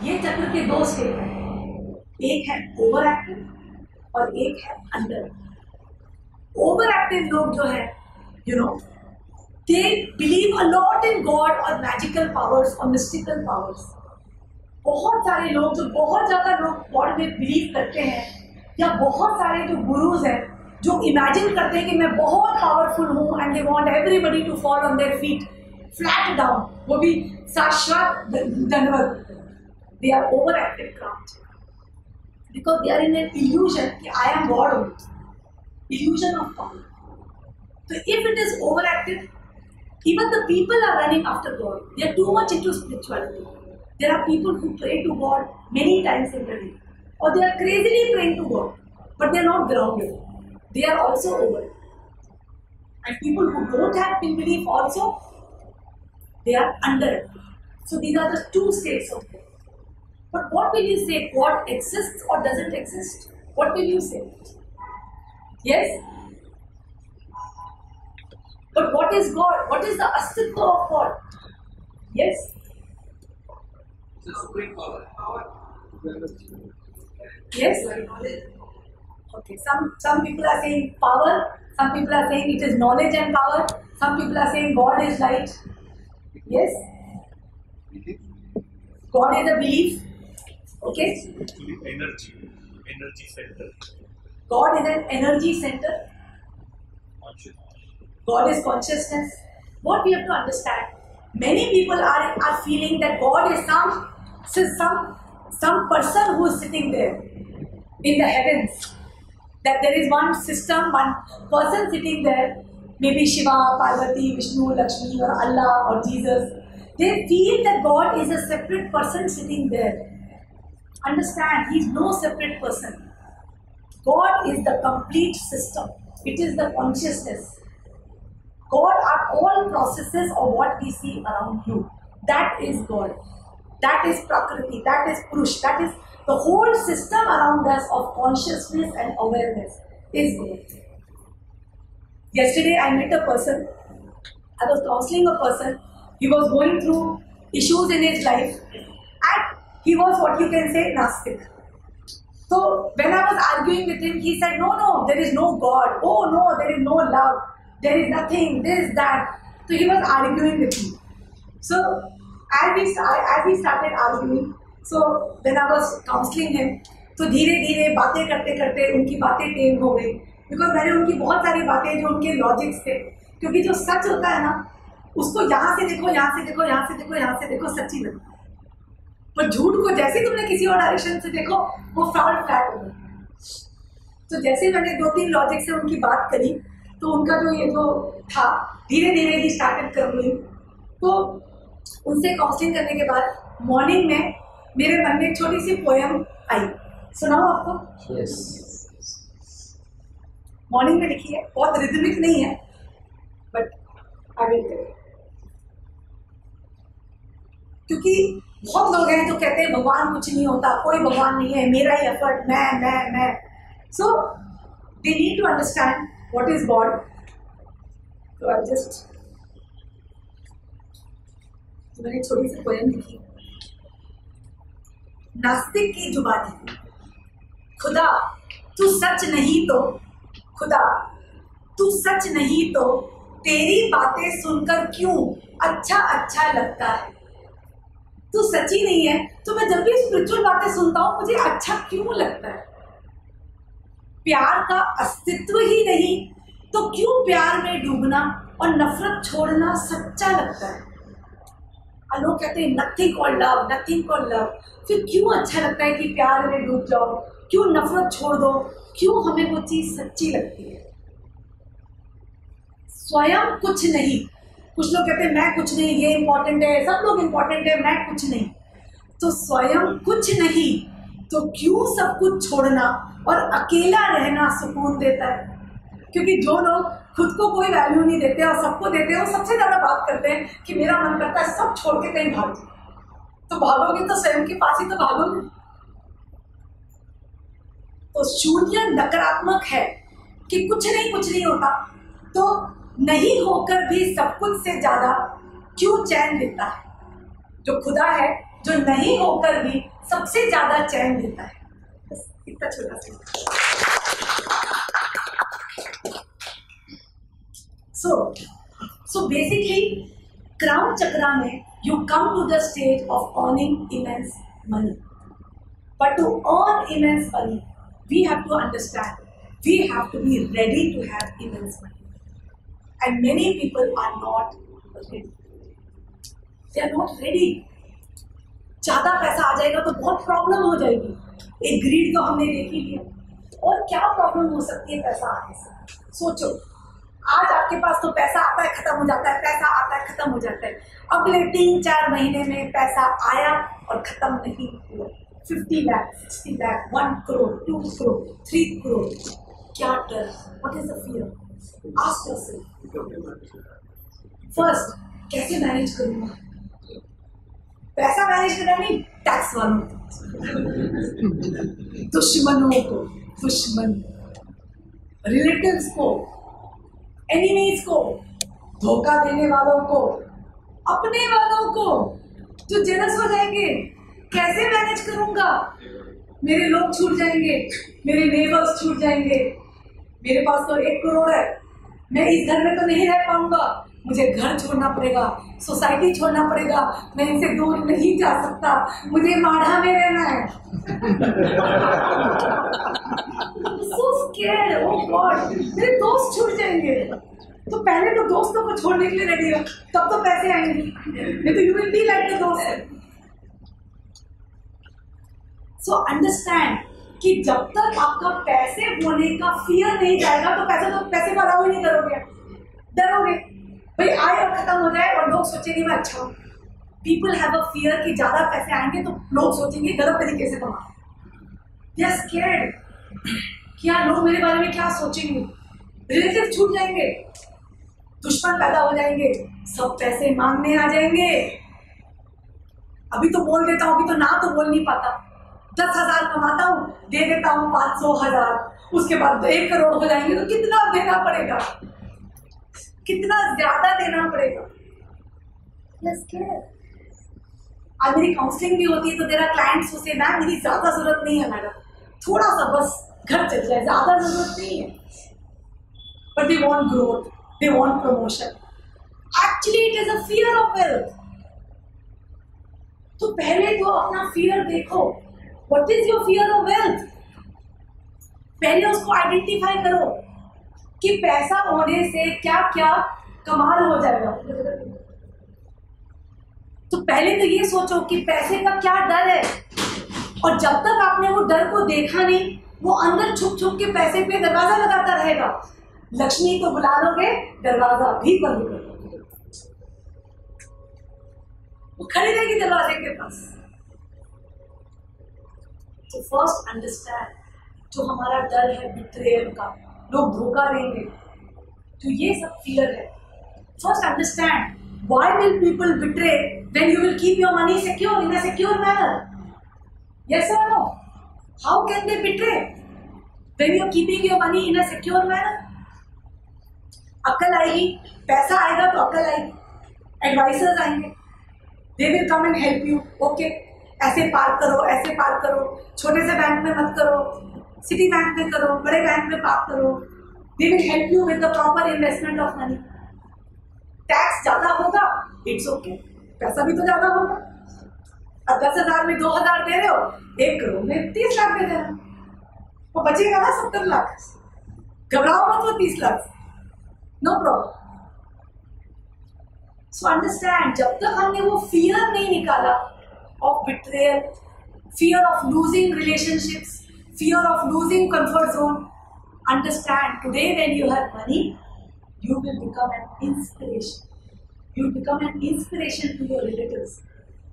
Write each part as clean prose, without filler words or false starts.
ये चक्र के दो स्टेट हैं, एक है ओवर एक्टिव और एक है अंडर। ओवर एक्टिव लोग जो है they believe a lot in God और magical powers और mystical powers। बहुत सारे लोग जो बहुत ज्यादा लोग गॉड में बिलीव करते हैं, या बहुत सारे जो गुरुज हैं जो इमेजिन करते हैं कि मैं बहुत पावरफुल हूँ and they want everybody to fall on their feet flat down, वो भी साक्षात दंडवत। They are over active craft because they are in an illusion कि I am God only, illusion of power. So if it is overactive, even the people are running after God. They are too much into spirituality. There are people who pray to God many times in the day, or they are crazily praying to God, but they are not grounded. They are also over. And people who don't have belief also, they are under it. So these are the two states of God. But what will you say? God exists or doesn't exist? What will you say? Yes? But what is God? What is the astitva of God? Yes? The supreme power. Yes? Okay. Some people are saying power, some people are saying it is knowledge and power, some people are saying God is light. Yes? God is a belief. Okay? Actually, energy center. God is an energy center. God is consciousness. What we have to understand, many people are feeling that God is some person who is sitting there in the heavens. That there is one system, one person sitting there, maybe Shiva, Parvati, Vishnu, Lakshmi, or Allah, or Jesus. They feel that God is a separate person sitting there. Understand, He is no separate person. God is the complete system. It is the consciousness. God are all processes of what we see around you. That is God. That is Prakriti. That is Purush. That is the whole system around us of consciousness and awareness is God. Yesterday I met a person. I was counseling a person. He was going through issues in his life. And he was what you can say Nastik. So when I was arguing with him, he said, no, there is no God. Oh no, there is no love. There is nothing, this, that. So he was arguing with me. So as we started arguing, so when I was counseling him, तो धीरे धीरे बातें करते करते उनकी बातें टेम हो गई, बिकॉज मैंने उनकी बहुत सारी बातें जो उनके लॉजिक्स थे, क्योंकि जो सच होता है ना उसको यहाँ से देखो, यहाँ से देखो, यहाँ से देखो, यहाँ से देखो, सच्ची लगता है। पर झूठ को जैसे तुमने किसी और डायरेक्शन से देखो वो फ्लैट हो गया। तो जैसे मैंने 2-3 लॉजिक से उनकी बात करी तो उनका जो ये जो था धीरे धीरे ही स्टार्टेड कर रही। तो उनसे काउंसलिंग करने के बाद मॉर्निंग में मेरे मन में एक छोटी सी पोयम आई, सुनाओ आपको? yes. मॉर्निंग में लिखी है, बहुत रिदमिक नहीं है बट आई विल टेल। क्योंकि बहुत लोग हैं जो कहते हैं भगवान कुछ नहीं होता, कोई भगवान नहीं है, मेरा ही एफर्ट, मैं। So they need to understand what is God. तो आई जस्ट मैंने छोटी सी पोएम लिखी, नास्तिक की जुबानी। खुदा तू सच नहीं तो, खुदा तू सच नहीं तो तेरी बातें सुनकर क्यों अच्छा लगता है। तू सच्ची नहीं है तो मैं जब भी स्पिरिचुअल बातें सुनता हूं मुझे अच्छा क्यों लगता है। प्यार का अस्तित्व ही नहीं तो क्यों प्यार में डूबना और नफरत छोड़ना सच्चा लगता है। लोग कहते हैं nothing called love, nothing called love. फिर क्यों अच्छा लगता है कि प्यार में डूब जाओ, क्यों नफरत छोड़ दो, क्यों हमें वो चीज सच्ची लगती है। स्वयं कुछ नहीं, कुछ लोग कहते हैं मैं कुछ नहीं, ये इंपॉर्टेंट है, सब लोग इंपॉर्टेंट है, मैं कुछ नहीं। तो स्वयं कुछ नहीं तो क्यों सब कुछ छोड़ना और अकेला रहना सुकून देता है। क्योंकि जो लोग खुद को कोई वैल्यू नहीं देते और सबको देते हैं वो सबसे ज्यादा बात करते हैं कि मेरा मन करता है सब छोड़ के कहीं भाग जाओ। तो भागोगे तो स्वयं के पास ही तो भागोगे। तो शून्य नकारात्मक है कि कुछ नहीं होता, तो नहीं होकर भी सब कुछ से ज्यादा क्यों चैन देता है। जो खुदा है जो नहीं होकर भी सबसे ज्यादा चैन देता है। बस इतना छोटा सा। So basically, Crown Chakra mein, you come to the stage of earning immense money. But to earn immense money, we have to understand, we have to be ready to have immense money. And many people are not ready. They are not ready. ज़्यादा पैसा आ जाएगा तो बहुत problem हो जाएगी। एक grid तो हमने देख ही लिया। और क्या प्रॉब्लम हो सकती है पैसा आने से? सोचो, आज आपके पास तो पैसा आता है, खत्म हो जाता है, पैसा आता है, खत्म हो जाता है। अगले 3-4 महीने में पैसा आया और खत्म नहीं हुआ। 50 लाख, 60 लाख, 1 करोड़, 2 करोड़, 3 करोड़। क्या डर? What is the fear? Ask yourself first, कैसे मैनेज करूंगा? पैसा मैनेज करना नहीं, टैक्स वालों को, दुश्मनों को, रिलेटिव्स को, एनिमीज को, धोखा देने वालों को, अपने वालों को जो जेलस हो जाएंगे। कैसे मैनेज करूंगा? मेरे लोग छूट जाएंगे, मेरे नेबर्स छूट जाएंगे। मेरे पास तो 1 करोड़ है, मैं इस घर में तो नहीं रह पाऊंगा, मुझे घर छोड़ना पड़ेगा, सोसाइटी छोड़ना पड़ेगा, मैं इनसे दूर नहीं जा सकता, मुझे माढ़ा में रहना है। So scared, oh God, मेरे दोस्त छूट जाएंगे। तो पहले तो दोस्तों को छोड़ने के लिए रेडी हो, तब तो पैसे आएंगे। नहीं तो you will be like the दोस्त। सो अंडरस्टैंड कि जब तक आपका पैसे होने का फियर नहीं जाएगा तो पैसे को अलाउ ही नहीं करोगे, डरोगे भाई आए और खत्म हो जाए और लोग सोचेंगे मैं अच्छा हूं। पीपल हैव अ फियर कि ज्यादा पैसे आएंगे तो लोग सोचेंगे गलत तरीके से कमा। दे आर स्कैर्ड, क्या लोग मेरे बारे में क्या सोचेंगे? रिलेटिव छूट जाएंगे, दुश्मन पैदा हो जाएंगे, सब पैसे मांगने आ जाएंगे। अभी तो बोल देता हूँ, अभी तो ना तो बोल नहीं पाता। 10,000 कमाता हूँ, दे देता हूँ 500,000, उसके बाद 1 करोड़ हो जाएंगे तो कितना देना पड़ेगा, कितना ज्यादा देना पड़ेगा। आज मेरी काउंसलिंग भी होती है तो तेरा क्लाइंट्स उसे ना मेरी ज्यादा जरूरत नहीं है मैडम, थोड़ा सा बस घर चल जाए, ज्यादा जरूरत नहीं है। But they want growth, they want promotion. Actually it is a fear of wealth. तो पहले तो अपना फियर देखो, what is your fear of wealth? पहले उसको आइडेंटिफाई करो कि पैसा होने से क्या क्या कमाल हो जाएगा। तो पहले तो ये सोचो कि पैसे का क्या डर है, और जब तक आपने वो डर को देखा नहीं, वो अंदर छुप छुप के पैसे पे दरवाजा लगाता रहेगा। लक्ष्मी को बुला लोगे, दरवाजा भी बंद कर दोगे, वो खड़ी रहेगी दरवाजे के पास। तो फर्स्ट अंडरस्टैंड, जो हमारा डर है बिट्रेयल का, लोग धोखा देंगे, तो ये सब फियर है। First understand, why will people betray when you will keep your money secure in a secure manner? Yes or no? How can they betray when you are keeping your money in a secure manner? अक्ल आएगी, पैसा आएगा तो अक्ल आएगी, advisers आएंगे, they will come and help you. Okay, ऐसे park करो, ऐसे पार्क करो, छोटे से बैंक में मत करो, सिटी बैंक में करो, बड़े बैंक में पार्क करो। They will help you with the proper investment of money. Tax ज्यादा होगा, इट्स ओके, पैसा भी तो ज्यादा होगा। अब 10,000 में 2,000 दे रहे हो, 1 करोड़ में 30 लाख दे देना, वो बचेगा ना 70 लाख। घबराओ मत, वो 30 lakh, no problem. So understand, जब तक हमने वो फियर नहीं निकाला of betrayal, fear of losing relationships, fear of losing comfort zone, understand today when you have money, you will become an inspiration. You will become an inspiration to your relatives.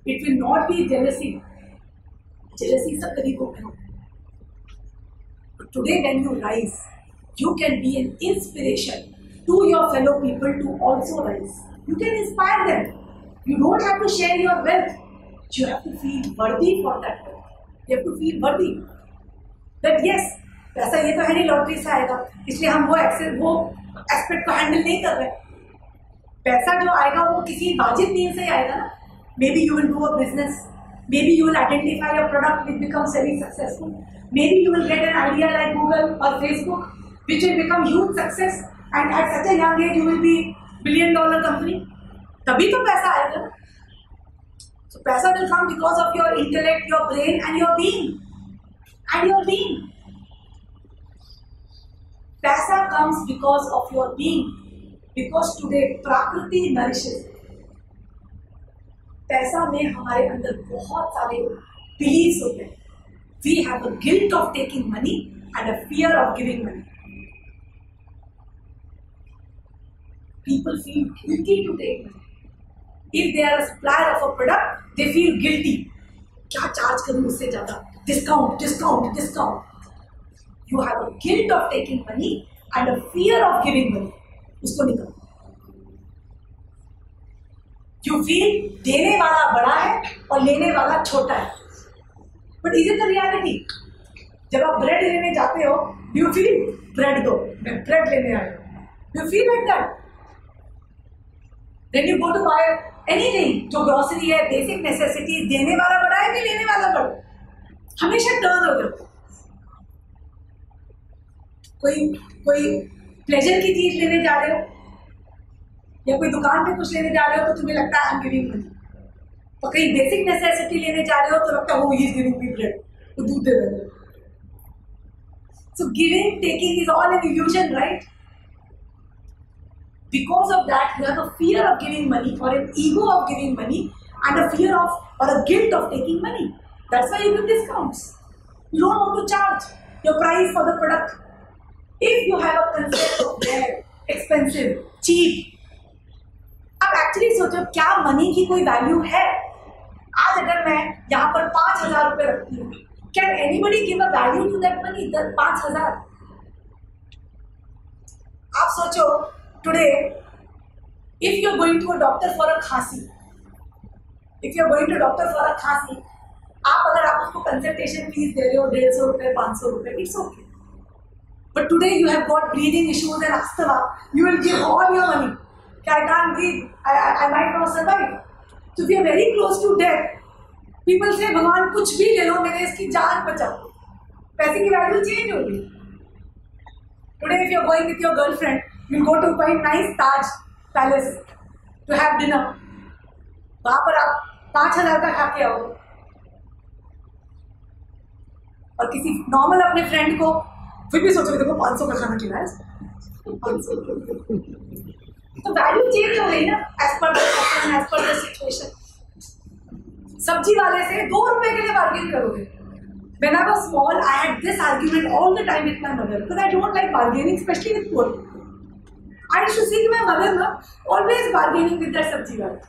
It will not be jealousy. Jealousy सब गरीबों में होता है. But today when you rise, you can be an inspiration to your fellow people to also rise. You can inspire them. You don't have to share your wealth. You have to feel worthy for that wealth. You have to feel worthy. That yes, पैसा ये तो है नहीं lottery से आएगा, इसलिए हम वो एस्पेक्ट को हैंडल नहीं कर रहे। पैसा जो आएगा वो किसी वाजिब मीन से ही आएगा ना। May be you will do a business, Maybe you will identify a product which becomes very successful. Maybe you will get an idea like Google or Facebook, which will become huge success, and at such a young age you will be $1 billion company. तभी तो पैसा आएगा. So paisa will come because of your intellect, your brain, and your being. Paisa comes because of your being. Because today Prakriti nourishes. पैसा में हमारे अंदर बहुत सारे beliefs होते हैं. We have a guilt of taking money and a fear of giving money. People feel guilty to take money. If they are a supplier of a product, they feel guilty. क्या charge करूँ उससे ज़्यादा? Discount. You have a guilt of taking money and a fear of giving money. उसको निकालो. You feel देने वाला बड़ा है और लेने वाला छोटा है. But is it the reality? जब आप bread लेने जाते हो, you feel bread दो, मैं bread लेने आया हूँ. You feel like that. Then you go to buy anything, जो grocery है, basic necessities, देने वाला बड़ा है कि लेने वाला बड़ा? हमेशा turn हो जाता है. कोई प्लेजर की चीज लेने जा रहे हो या कोई दुकान पे कुछ लेने जा रहे हो तो तुम्हें लगता है आई एम गिविंग मनी. तो कहीं बेसिक नेसेसिटी लेने जा रहे हो तो लगता है वो he is giving me bread, तो दूध दे रहे हो. So giving taking is all an illusion, right? Because of that, you have a fear of giving money or an ego of giving money and a fear of or a guilt of taking money. That's why you give discounts. You don't want to charge your price for the product. If you have a concept of rare, expensive, cheap, अब actually सोचो क्या money की कोई value है? आज अगर मैं यहाँ पर 5,000 रुपए रखती हूँ, can anybody give a value to that money? 5,000. आप सोचो today if you are going to a doctor for a खांसी, आप अगर आप उसको कंसल्टेशन फीस दे रहे हो 150 रुपए 500 रुपए, it's okay. But today you have got breathing issues and asthma, you will give all your money. I can't breathe, I might not survive. So if you are very close to death, people say भगवान कुछ भी ले लो, मैंने इसकी जान बचाओ. पैसे की वैल्यू चेंज होगी. Today if you are going with your girlfriend, you go to a nice Taj Palace to have dinner. वहाँ पर आप 5,000 का खा के आओ और किसी नॉर्मल अपने फ्रेंड को फिर भी सोचोगे देखो 500 का खाना खिलाया. तो वैल्यू चेंज हो गई ना एज पर द सिचुएशन. सब्जी वाले से 2 रुपए के लिए बार्गेन करोगे. When I was small, I had this argument all the time with my mother because I don't like bargaining, especially with poor. I used to see my mother na always bargaining with that सब्जी वाला.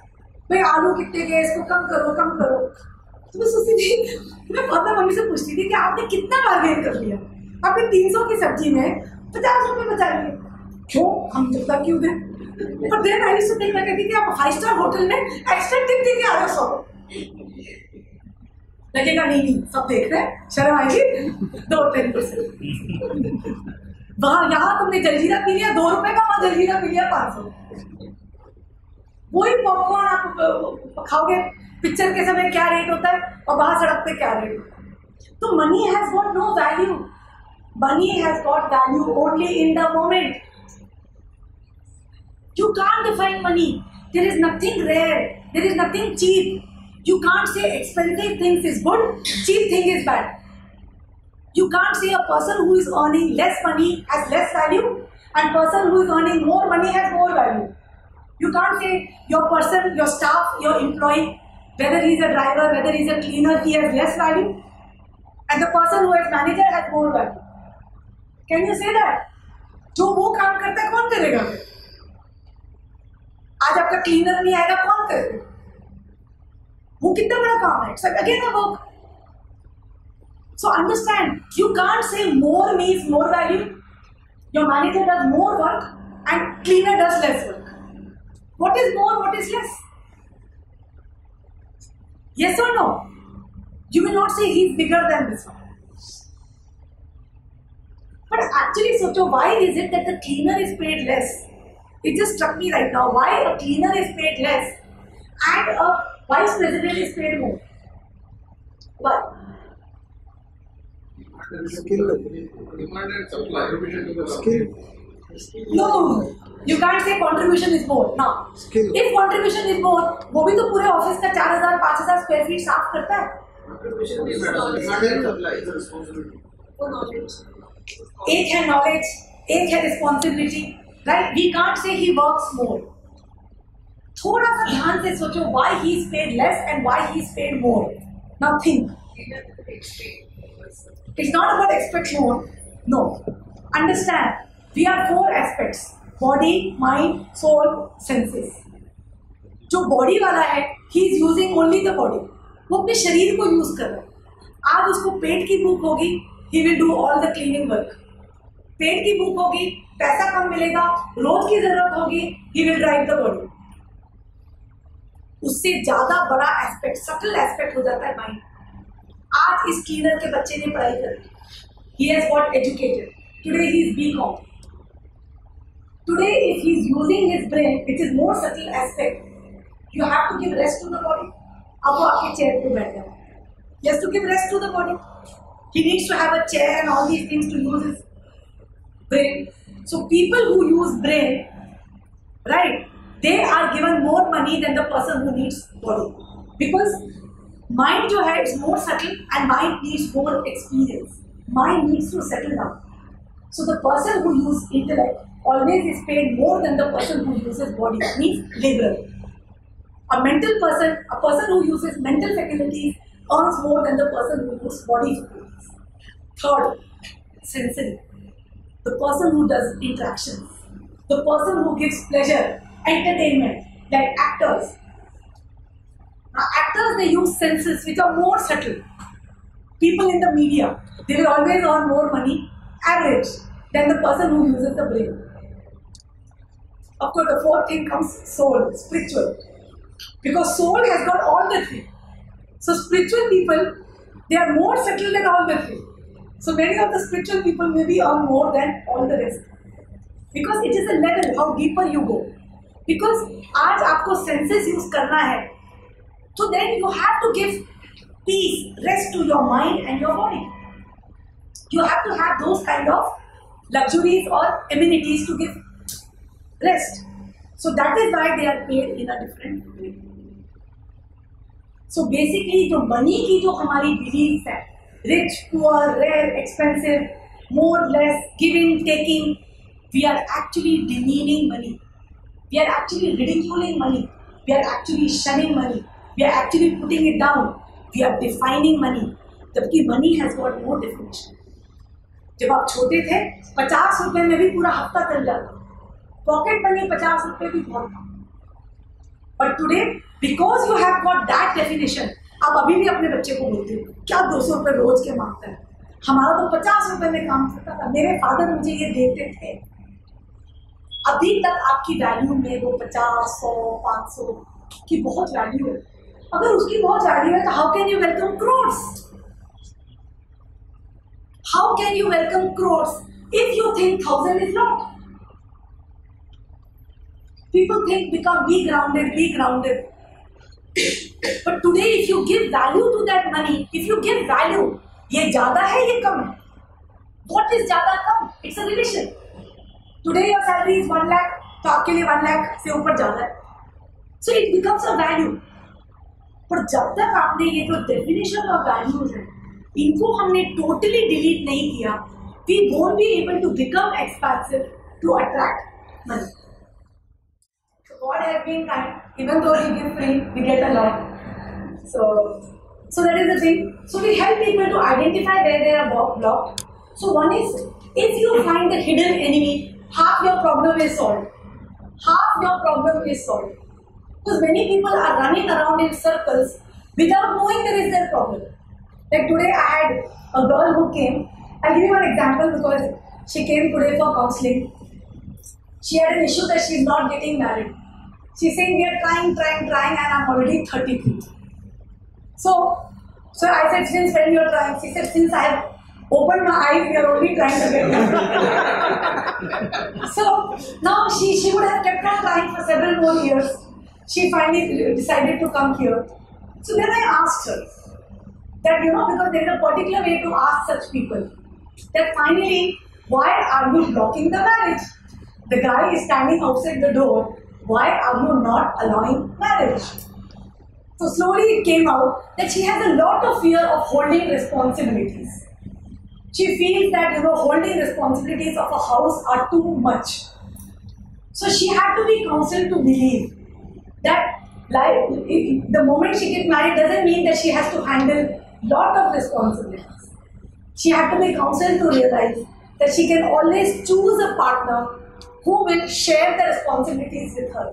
भाई आलू कितने के, इसको कम करो. तो मैं सोचती थी, मैं बहुत मम्मी से पूछती थी कि आपने कितना बार्गेन कर लिया? आपने 300 की सब्जी में 50 रुपए बचा लिए. क्यों? हम जितना क्यों दें? पर then I used to think, मैं कहती थी आप 5 स्टार होटल में एक्स्ट्रा टिप दे के आ रहे हो. लगेगा नहीं सब देख रहे हैं, शर्म आएगी. 2-10%. वहां यहाँ तुमने जलजीरा पी लिया 2 रुपए का, वहां जलजीरा पी लिया 500. वही पॉपकॉर्न आप खाओगे, पिक्चर के समय क्या रेट होता है और वहां सड़क पे क्या रेट होता है. तो money has got no value. Money has got value only in the moment. You can't define money. There is nothing rare. There is nothing cheap. You can't say expensive things is good, cheap thing is bad. You can't say a person who is earning less money has less value and person who is earning more money has more value. You can't say your person, your staff, your employee, whether he is a driver, whether he is a cleaner, he has less value and the person who is manager has more value. Can you say that? जो वो काम करता है कौन करेगा? आज आपका cleaner नहीं आएगा, कौन करेगा? वो कितना बड़ा काम है. It's again a work. So understand, you can't say more means more value. Your manager does more work and cleaner does less work. What is more? What is less? Yes or no? You will not say he's bigger than this one. But actually, socho, why is it that the cleaner is paid less? It just struck me right now. Why a cleaner is paid less and a vice president is paid more? What? Skill. Demand and supply. Skill. No, you can't say contribution is more. No. Skill. If contribution is more, वो भी तो पूरे office का 4,000-5,000 square feet साफ करता है. Demand and supply is a responsibility. एक है knowledge, एक है responsibility. Right? We can't say he works more. थोड़ा सा ध्यान से सोचो why he is paid less and why he is paid more. Now think. It's not about expect more. No. Understand. We are 4 aspects: body, mind, soul, senses. जो body वाला है, he is using only the body. वो अपने शरीर को use कर रहा है. आज उसको पेट की भूख होगी, he will do all the cleaning work. पेट की भूख होगी, पैसा कम मिलेगा, रोज की जरूरत होगी, he will drive the body. उससे ज्यादा बड़ा एस्पेक्ट, सटल एस्पेक्ट हो जाता है माइंड. आज इस क्लीनर के बच्चे ने पढ़ाई करी, he has got educated. Today he is BCom. Today, if he is using his brain, which is more subtle aspect, you have to give rest to the body. अब वो आपके चेयर पे बैठ गया. He has to give rest to the body. He needs to have a chair and all these things to use his brain. So people who use brain, right, they are given more money than the person who needs body. Because mind जो है is more subtle and mind needs more experience. Mind needs to settle down. So the person who uses intellect always is paid more than the person who uses body, means laborer. A mental person, a person who uses mental faculties earns more than the person who uses body faculties. Third, sensory. The person who does interactions. The person who gives pleasure, entertainment, like actors. Now actors, they use senses which are more subtle. People in the media, they will always earn more money, average, than the person who uses the brain. Of course, the fourth thing comes soul, spiritual. Because soul has got all the 3. So spiritual people, they are more settled than all the 3. So many of the spiritual people maybe earn more than all the rest. Because it is a level, how deeper you go. Because आज आपको senses use करना है, so then you have to give peace, rest to your mind and your body. You have to have those kind of luxuries or amenities to give rest. So that is why they are paid in a different way. So basically, जो money की जो हमारी beliefs है, rich, poor, rare, expensive, more, less, giving, taking, we are actually demeaning money. We are actually ridiculing money. We are actually shunning money. We are actually putting it down. We are defining money. जबकि money has got more definition. जब आप छोटे थे, 50 रुपए में भी पूरा हफ्ता चल जाता. Pocket money 50 रुपए भी बहुत था. But today, because you have got that definition, आप अभी भी अपने बच्चे को बोलते हो क्या 200 रुपए रोज के मांगता है. हमारा तो 50 रुपए में काम करता था. मेरे फादर मुझे ये देते थे. अभी तक आपकी वैल्यू में वो 50, 100, 500 की बहुत वैल्यू है. अगर उसकी बहुत वैल्यू है तो how can you welcome crores? How can you welcome crores if you think 1,000 is lot? People think be grounded. But today, if you give value to that money, if you give value, ये ज़्यादा है, ये कम है. What is ज़्यादा कम? It's a relation. Today your salary is 1 lakh, तो आपके लिए 1 lakh से ऊपर ज़्यादा है. So it becomes a value. पर जब तक आपने ये जो definition of values है, इनको हमने totally delete नहीं किया, we won't be able to become expansive to attract money. God has been kind, even though we give free, we get a lot. So that is the thing. So we help people to identify where they are blocked. So one is, if you find the hidden enemy, half your problem is solved. Half your problem is solved. Because many people are running around in circles without knowing there is their problem. Like today I had a girl who came. I'll give you an example because she came today for counseling. She had an issue that she is not getting married. She's saying we are trying and I'm already 33. So I said, since when you are trying? She said, since I have opened my eyes, we are only trying to get married. So now she would have kept on trying for several more years. She finally decided to come here. So then I asked her, that, because there is a particular way to ask such people. That finally, why are you blocking the marriage? The guy is standing outside the door. Why are you not allowing marriage? So slowly it came out that she has a lot of fear of holding responsibilities. She feels that, holding responsibilities of a house are too much. So she had to be counseled to believe that the moment she gets married doesn't mean that she has to handle lot of responsibilities. She had to be counseled to realize that she can always choose a partner who will share the responsibilities with her.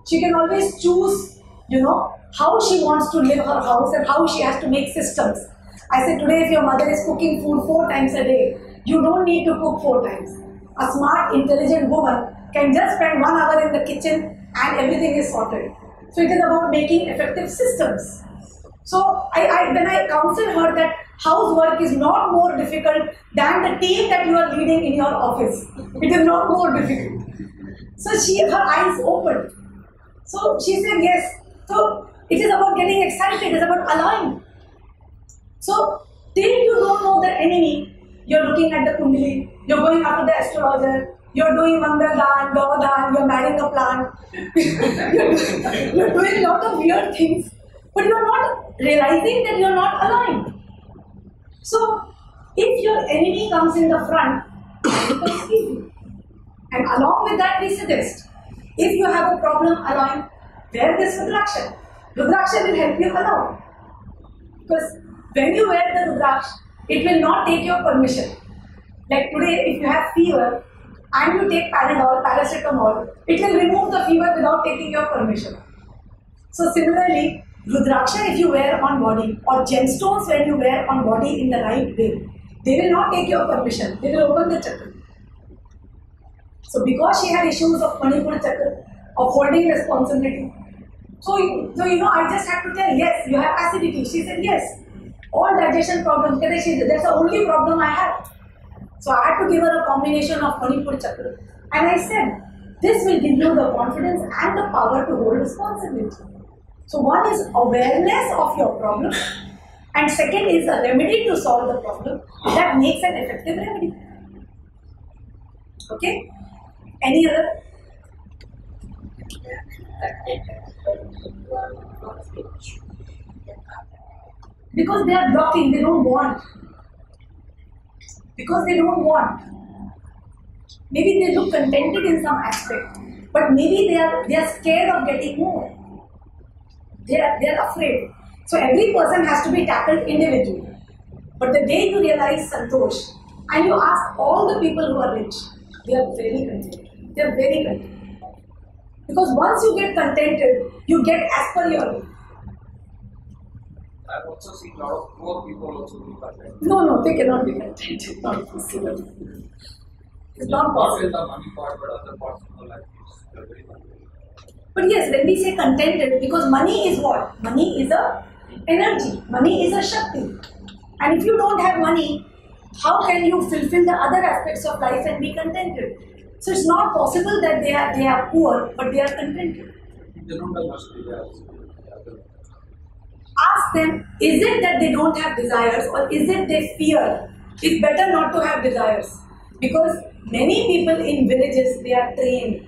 She can always choose, how she wants to live her house and how she has to make systems. I said today, if your mother is cooking food 4 times a day, you don't need to cook 4 times. A smart, intelligent woman can just spend 1 hour in the kitchen and everything is sorted. So it is about making effective systems. So when I counsel her that housework is not more difficult than the team that you are leading in your office. It is not more difficult. So her eyes opened. So she said yes. So it is about getting excited. It is about allowing. So till you don't know the enemy, you're looking at the kundali, you're going after the astrologer, you're doing Mangal Dan, Gaur Dan, you're marrying a plant, you're doing a lot of weird things, but you're not realizing that you're not aligned. So if your enemy comes in the front, it becomes easy. And along with that, we suggest, if you have a problem allowing, wear this Rudraksha. Rudraksha will help you allow. Because when you wear the Rudraksha, it will not take your permission. Like today, if you have fever and you take Panadol, paracetamol, it will remove the fever without taking your permission. So similarly, Rudraksha if you wear on body or gemstones when you wear on body in the right way, they will not take your permission. They will open the chakra. So because she had issues of Manipura chakra, of holding responsibility, so I just had to tell, yes, you have acidity. She said, yes. All digestion problems, that's the only problem I have. So I had to give her a combination of Manipura chakra. And I said, this will give you the confidence and the power to hold responsibility. So one is awareness of your problem, and second is a remedy to solve the problem that makes an effective remedy. Okay? Any other? Because they are blocking, they don't want. Because they don't want. Maybe they look contented in some aspect, but maybe they are scared of getting more. They are afraid. So every person has to be tackled individually. But the day you realize Santosh and you ask all the people who are rich, they are very contented. They are very contented. Because once you get contented, you get as per your need. I've also seen a lot of poor people also be contented. No, they cannot be contented. Not possible. It's not possible. Not in the money part, but other parts of the life is very contented. But yes, when we say contented, because money is what? Money is a energy. Money is a Shakti. And if you don't have money, how can you fulfill the other aspects of life and be contented? So it's not possible that they are poor, but they are contented. They don't have much desires. Ask them, is it that they don't have desires or is it they fear? It's better not to have desires. Because many people in villages, they are trained.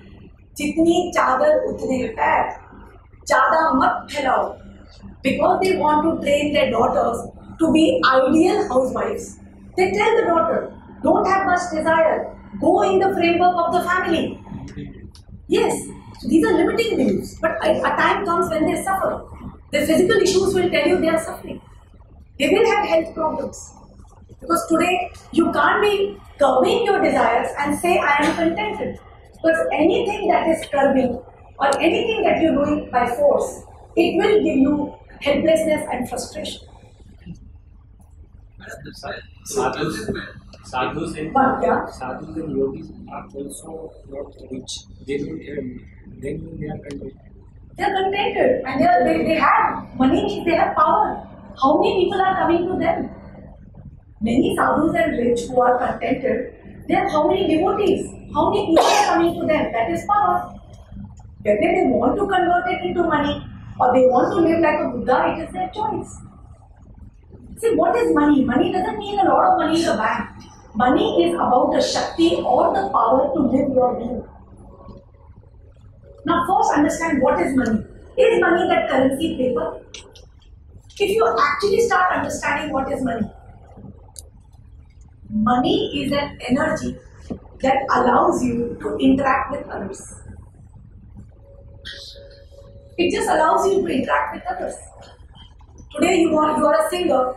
Jitni chadar utne pair. Chada mat phailao. Because they want to train their daughters to be ideal housewives. They tell the daughter, don't have much desire. Go in the framework of the family. Yes, these are limiting beliefs. But a time comes when they suffer. The physical issues will tell you they are suffering. They will have health problems. Because today, you can't be curbing your desires and say, I am contented. Because anything that is curbing or anything that you're doing by force, it will give you helplessness and frustration. Sadhus and yogis are also not rich. They don't have, then they are contented. They are contented and they have money, they have power. How many people are coming to them? Many sadhus and rich who are contented, they have how many devotees? How many people are coming to them? That is power. Whether they want to convert it into money or they want to live like a Buddha, it is their choice. See, what is money? Money doesn't mean a lot of money in the bank. Money is about the Shakti or the power to live your being. Now first understand what is money. Is money that currency paper? If you actually start understanding what is money, money is an energy that allows you to interact with others. It just allows you to interact with others. Today you are a singer,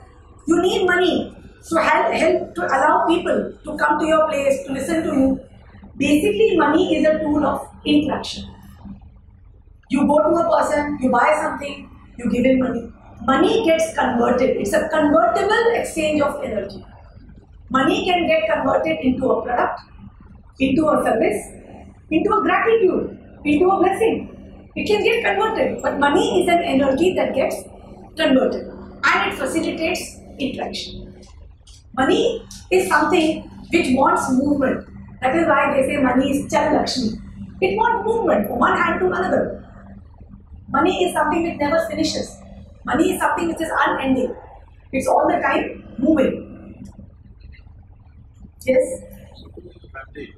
you need money to help to allow people to come to your place, to listen to you. Basically, money is a tool of interaction. You go to a person, you buy something, you give him money. Money gets converted. It's a convertible exchange of energy. Money can get converted into a product, into a service, into a gratitude, into a blessing. It can get converted, but money is an energy that gets converted and it facilitates interaction. Money is something which wants movement. That is why they say money is Chal Lakshmi. It wants movement from one hand to another. Money is something which never finishes. Money is something which is unending. It's all the time moving. Yes? Family,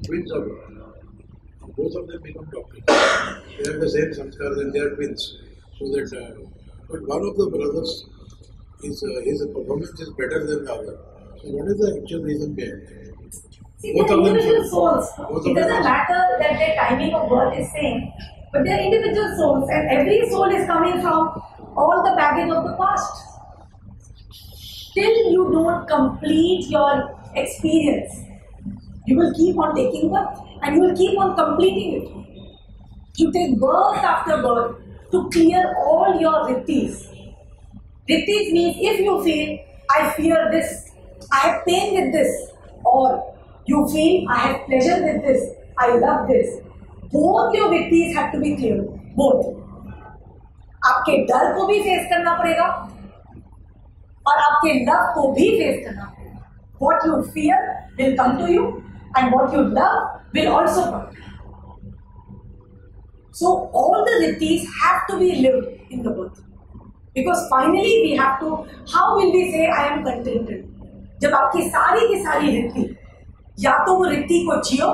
twins are both of them become doctors. They have the same sanskar and they are twins. So that, but one of the brothers, his performance is better than the other. So what is the actual reason behind it? See, both of them individual souls. It doesn't matter that their timing of birth is same, but they are individual souls, and every soul is coming from all the baggage of the past. Till you don't complete your experience, you will keep on taking birth and you will keep on completing it. You take birth after birth to clear all your rittis. Rittis means if you feel, I fear this, I have pain with this, or you feel, I have pleasure with this, I love this. Both your rittis have to be clear. Both. आपके डर को भी face करना पड़ेगा और आपके love को भी फेस करना पड़ेगा. What you fear will come to you and what you love will also come to you. So all the rittis have to be lived in the birth. Because finally we have to, how will we say I am contented? जब आपकी सारी की सारी रित्ती, या तो वो रित्ती को जियो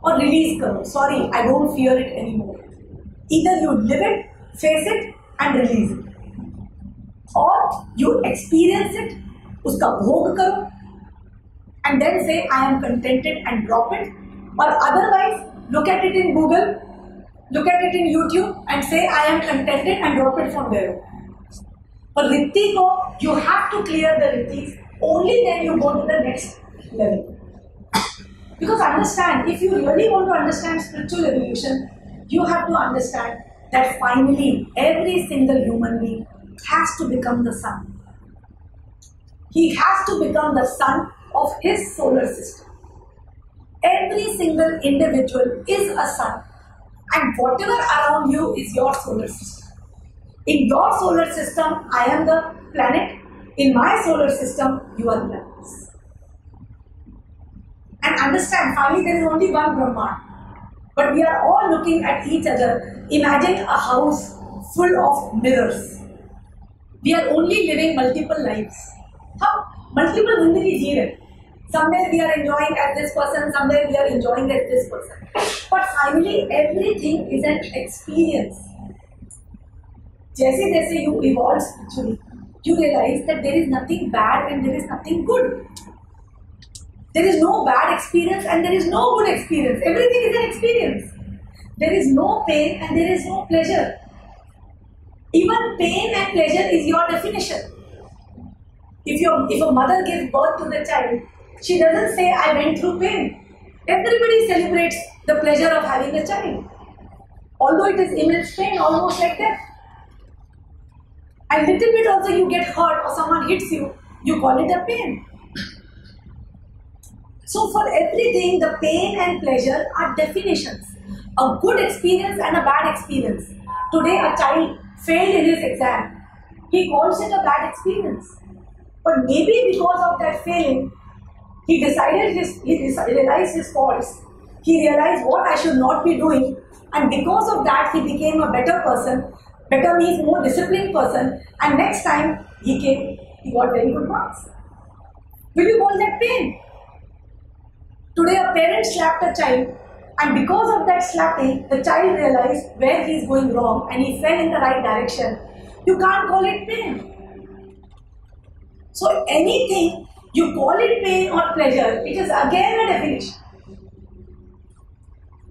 और रिलीज करो. Sorry, I don't fear it anymore. Either you live it, face it and release it. Or you experience it, उसका भोग करो and then say I am contented and drop it. Or otherwise, look at it in Google, look at it in YouTube and say I am contented and drop it from there. For ritti ko, you have to clear the rittis, only then you go to the next level. Because understand, if you really want to understand spiritual evolution, you have to understand that finally every single human being has to become the sun. He has to become the sun of his solar system. Every single individual is a sun, and whatever around you is your solar system. In your solar system, I am the planet. In my solar system, you are the planets. And understand, finally there is only one Brahman. But we are all looking at each other. Imagine a house full of mirrors. We are only living multiple lives. Multiple zindagi ji rahe. Somewhere we are enjoying as this person, somewhere we are enjoying as this person. But finally everything is an experience. जैसे जैसे you evolve spiritually, you realize that there is nothing bad and there is nothing good. There is no bad experience and there is no good experience. Everything is an experience. There is no pain and there is no pleasure. Even pain and pleasure is your definition. If a mother gives birth to the child, she doesn't say, I went through pain. Everybody celebrates the pleasure of having a child. Although it is immense pain, almost like death. And little bit also you get hurt or someone hits you, you call it a pain. So for everything, the pain and pleasure are definitions. A good experience and a bad experience. Today a child failed in his exam. He calls it a bad experience. But maybe because of that failing, he realized his faults. He realized what I should not be doing. And because of that, he became a better person. Better means more disciplined person, and next time he came, he got very good marks. Will you call that pain? Today a parent slapped a child, and because of that slapping, the child realized where he is going wrong and he fell in the right direction. You can't call it pain. So anything, you call it pain or pleasure, it is again a definition.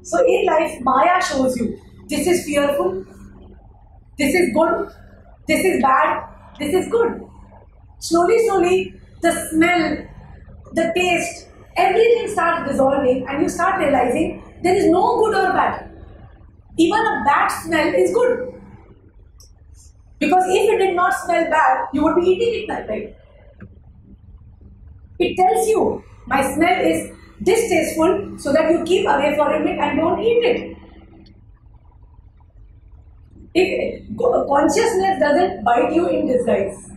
So in life, Maya shows you, this is fearful, this is good, this is bad, this is good. Slowly, the smell, the taste, everything starts dissolving and you start realizing there is no good or bad. Even a bad smell is good. Because if it did not smell bad, you would be eating it that way. It tells you, my smell is distasteful, so that you keep away from it and don't eat it. If consciousness doesn't bite you in disguise,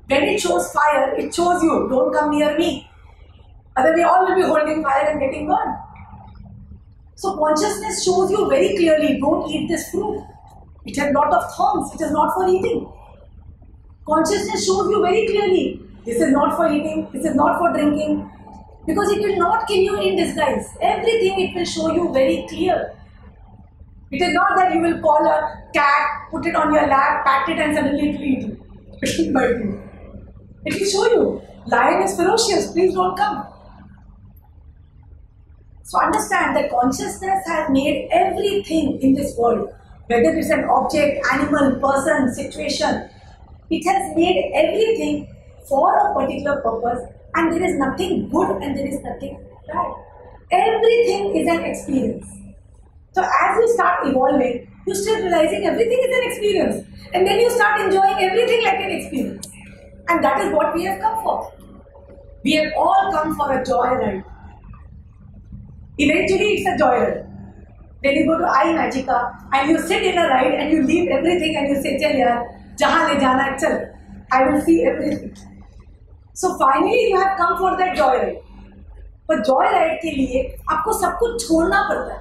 when it shows fire, it shows you, don't come near me. Otherwise, we all will be holding fire and getting burned. So consciousness shows you very clearly, don't eat this fruit. It has lot of thorns, it is not for eating. Consciousness shows you very clearly, this is not for eating, this is not for drinking. Because it will not kill you in disguise. Everything it will show you very clear. It is not that you will call a cat, put it on your lap, pat it and suddenly it will eat you. It will bite you. It will show you, lion is ferocious, please don't come. So understand that consciousness has made everything in this world, whether it's an object, animal, person, situation, it has made everything for a particular purpose, and there is nothing good and there is nothing bad. Everything is an experience. So as you start evolving, you start realizing everything is an experience, and then you start enjoying everything like an experience. And that is what we have come for. We have all come for a joy ride. Eventually it's a joy ride. Then you go to iMagica and you sit in a ride and you leave everything and you say, chal yaar, jahan le jana hai, chal, I will see everything. So finally you have come for that joy ride. But joy ride के लिए आपको सब कुछ छोड़ना पड़ता है.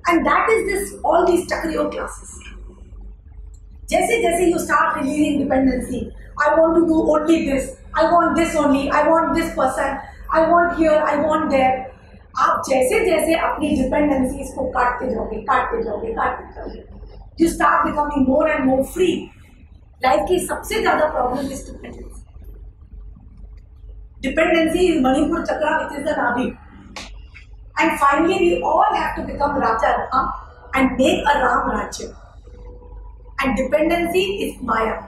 And that is this, all these Chakriyo classes. जैसे you start releasing dependency, I want to do only this, I want this only, I want this person, I want here, I want there. आप जैसे अपनी dependencies को काटते जाओगे, you start becoming more and more free. Life की सबसे ज़्यादा problem is dependency. Dependency is Manipur Chakra, which is the Nabi. And finally, we all have to become Raja Ram and make a Ram Rajya. And dependency is Maya.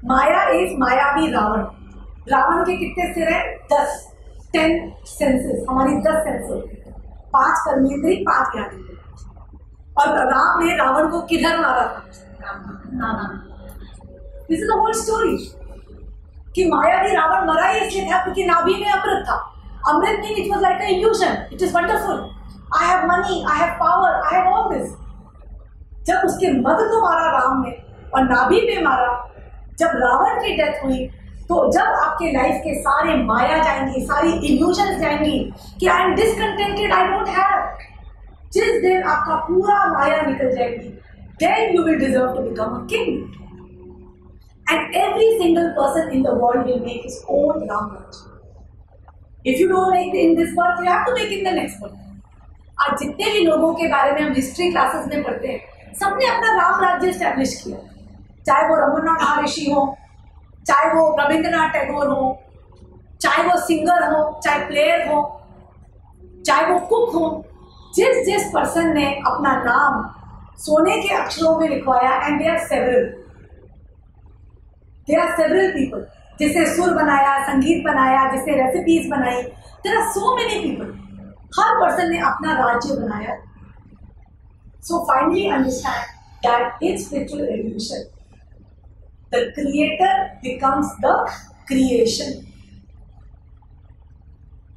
Maya is Mayavi Ravan. Ravan के कितने सिर हैं? 10 senses. हमारी 10 senses. 5 कर्मेंद्री, 5 ज्ञानेंद्री. और राम ने रावण को किधर मारा था? This is the whole story. कि मायावी रावण मरा ही इसलिए था क्योंकि नाभि में अमृत था. Amrit means it was like an illusion. It is wonderful. I have money, I have power, I have all this. जब उसके मद को मारा राम ने और नाभि में मारा, जब रावण की डेथ हुई, तो जब आपके लाइफ के सारे माया जाएंगी, सारी इल्यूजन्स जाएंगी कि I M discontented, I don't have, जिस दिन आपका पूरा माया निकल जाएगी, then you will deserve to become a king. And every single person in the world will make his own Ram Rajya. If you don't make it in this birth, you have to make it in the next birth. आज जितने भी लोगों के बारे में हम history classes में पढ़ते हैं, सबने अपना राम राज्य एस्टैब्लिश किया. चाहे वो रमन्ना महर्षि हो, चाहे वो रविंद्रनाथ टैगोर हो, चाहे वो सिंगर हो, चाहे प्लेयर हो, चाहे वो कुक हो, जिस पर्सन ने अपना नाम सोने के अक्षरों में लिखवाया, and they are several people, जिसे सुर बनाया, संगीत बनाया, जिसे रेसिपीज बनाई, there are so many people. हर पर्सन ने अपना राज्य बनाया. So finally understand that in spiritual evolution the creator becomes the creation.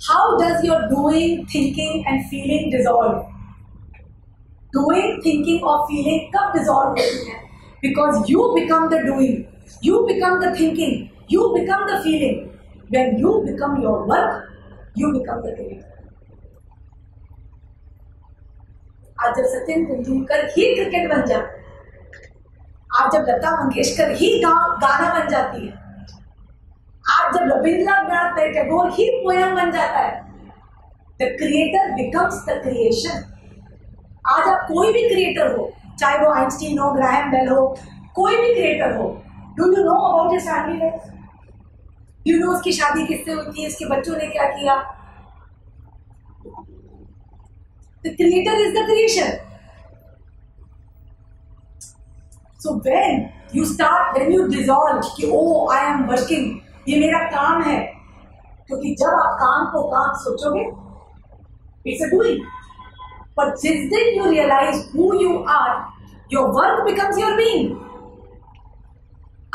How does your doing, thinking and feeling dissolve? Doing, thinking or feeling कब dissolve होती है? Because you become the doing, you become the thinking, you become the feeling. When you become your work, you become the creator. आज जब सचिन तेंदुलकर ही cricket बन जाए, आज जब लता मंगेशकर ही गाना बन जाती है, आज जब रविंद्रनाथ टैगोर ही पोयम बन जाता है, the creator becomes the creation. आज आप कोई भी क्रिएटर हो, चाहे वो आइंस्टीन हो, ग्राहम बेल हो, कोई भी क्रिएटर हो, do you know about his family life? You know उसकी शादी किससे हुई थी, उसके बच्चों ने क्या किया? The creator is the creation. So when you dissolve कि ओ आई एम वर्किंग, ये मेरा काम है, क्योंकि जब आप काम को काम सोचोगे, इट्स अ डूइंग। पर जिस दिन you realise who you are, your work becomes your being.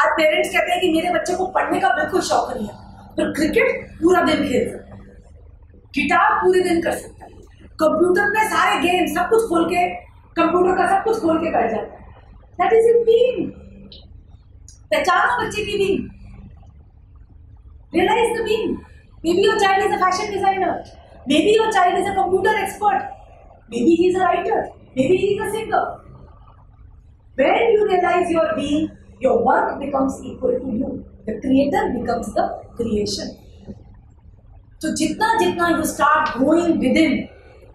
आज पेरेंट्स कहते हैं कि मेरे बच्चे को पढ़ने का बिल्कुल शौक नहीं है, तो क्रिकेट पूरा दिन खेल सकता है, गिटार पूरे दिन कर सकता है, कंप्यूटर में सारे गेम सब कुछ खोल के, कंप्यूटर का सब कुछ खोल के कर जाता है। That is in being. पहचानो बच्चे की being, realize the being. Maybe your child is a fashion designer, maybe your child is a computer expert, maybe he is a writer, maybe he is a singer. When you realize your being, your work becomes equal to you. The creator becomes the creation. So jitna you start growing within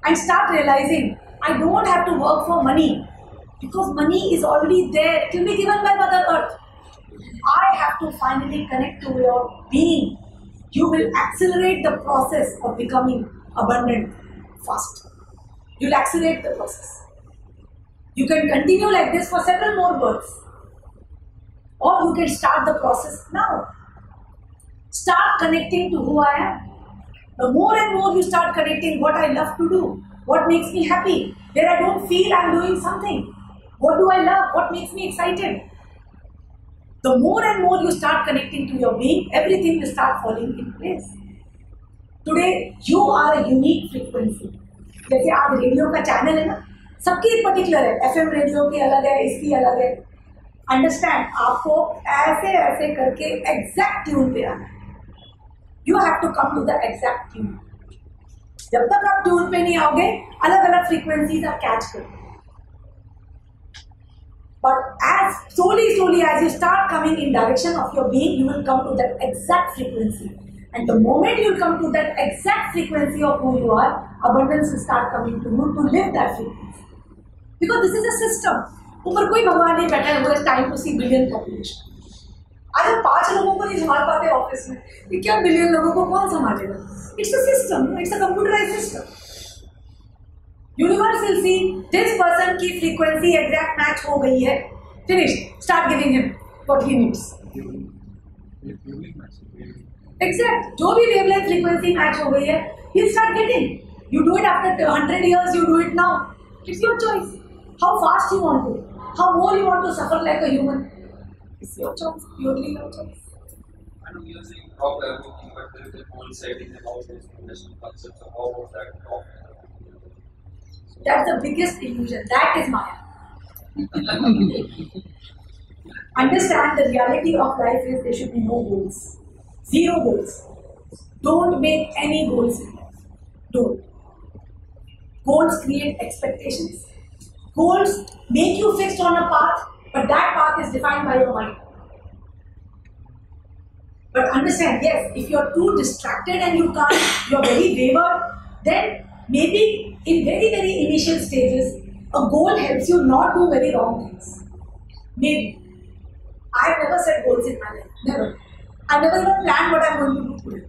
and start realizing, I don't have to work for money, because money is already there, it will be given by Mother Earth. I have to finally connect to your being. You will accelerate the process of becoming abundant fast. You'll accelerate the process. You can continue like this for several more births, or you can start the process now. Start connecting to who I am. The more and more you start connecting what I love to do, what makes me happy, where I don't feel I'm doing something, what do I love, what makes me excited. The more and more you start connecting to your being, everything will start falling in place. Today, you are a unique frequency. जैसे आज radio का channel है ना, सबकी एक particular है, FM radio की अलग है, इसकी अलग है। अंडरस्टैंड, आपको ऐसे ऐसे करके एग्जैक्ट ट्यून पे आना है। You have to come to the exact tune. जब तक आप ट्यून पे नहीं आओगे, अलग अलग फ्रीक्वेंसीज आप कैच करोगे। But as slowly as you start coming in direction of your being, you will come to that exact frequency. And the moment you come to that exact frequency of who you are, abundance will start coming to you to live that frequency. Because this is a system. ऊपर कोई भगवान नहीं बैठा है, वो है time to see billion population. आज हम 5 लोगों को नहीं संभाल पाते ऑफिस में, ये क्या बिलियन लोगों को कौन संभालेगा? It's a system. It's a computerized system. Universe will see this person की फ्रीक्वेंसी एग्जैक्ट मैच हो गई है, finish, start giving him what he needs. Exact, जो भी वेवलेंथ फ्रीक्वेंसी मैच हो गई है, he will start getting. You do it after 100 years, you do it now. It's your choice. How fast you want to, how more you want to suffer like a human. It's your choice, purely your choice. I know you're saying talk everything, but there is a whole setting about those foundational concepts of how was that talk. That's the biggest illusion. That is Maya. Understand the reality of life is there should be no goals. Zero goals. Don't make any goals in life. Don't. Goals create expectations. Goals make you fixed on a path, but that path is defined by your mind. But understand, yes, if you're too distracted and you can't, you're very wavered, then maybe in very initial stages, a goal helps you not do very wrong things. Maybe. I've never set goals in my life. Never. I never even planned what I'm going to do today.